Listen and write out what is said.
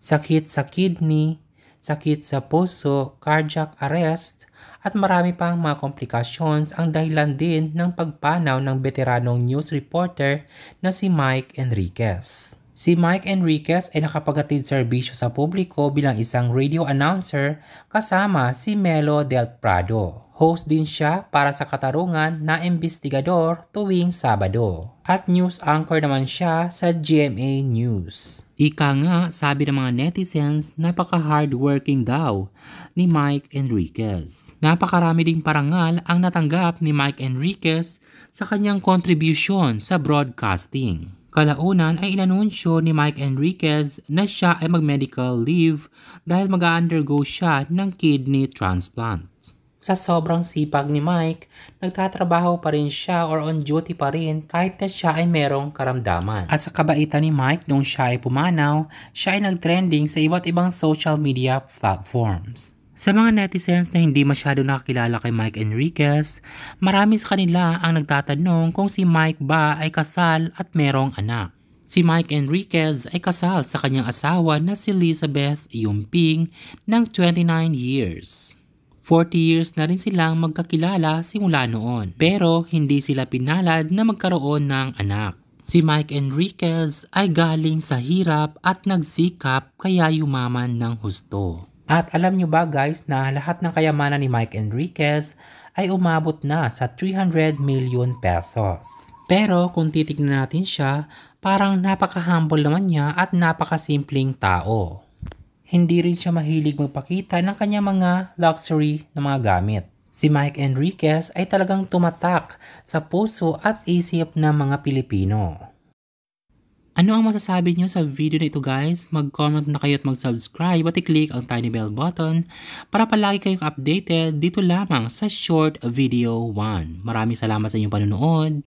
sakit sa kidney, sakit sa puso, cardiac arrest, at marami pang mga komplikasyons ang dahilan din ng pagpanaw ng veteranong news reporter na si Mike Enriquez. Si Mike Enriquez ay nakapaghatid serbisyo sa publiko bilang isang radio announcer kasama si Melo Del Prado. Host din siya para sa katarungan na investigador tuwing Sabado. At news anchor naman siya sa GMA News. Ika nga, sabi ng mga netizens, napaka-hardworking daw ni Mike Enriquez. Napakarami ding parangal ang natanggap ni Mike Enriquez sa kanyang contribution sa broadcasting. Kalaunan ay inanunsyo ni Mike Enriquez na siya ay mag-medical leave dahil mag-undergo siya ng kidney transplant. Sa sobrang sipag ni Mike, nagtatrabaho pa rin siya or on duty pa rin kahit na siya ay merong karamdaman. At sa kabaitan ni Mike nung siya ay pumanaw, siya ay nag-trending sa iba't ibang social media platforms. Sa mga netizens na hindi masyado nakakilala kay Mike Enriquez, marami sa kanila ang nagtatanong kung si Mike ba ay kasal at merong anak. Si Mike Enriquez ay kasal sa kanyang asawa na si Elizabeth Yumping ng 29 years. 40 years na rin silang magkakilala simula noon, pero hindi sila pinalad na magkaroon ng anak. Si Mike Enriquez ay galing sa hirap at nagsikap kaya yumaman ng husto. At alam nyo ba guys na lahat ng kayamanan ni Mike Enriquez ay umabot na sa 300 million pesos. Pero kung titignan natin siya, parang napaka-humble naman niya at napaka-simpleng tao. Hindi rin siya mahilig magpakita ng kanyang mga luxury na mga gamit. Si Mike Enriquez ay talagang tumatak sa puso at isip ng mga Pilipino. Ano ang masasabi nyo sa video na ito guys? Mag-comment na kayo at mag-subscribe at i-click ang tiny bell button para palagi kayong updated dito lamang sa Short Video 1. Maraming salamat sa inyong panonood.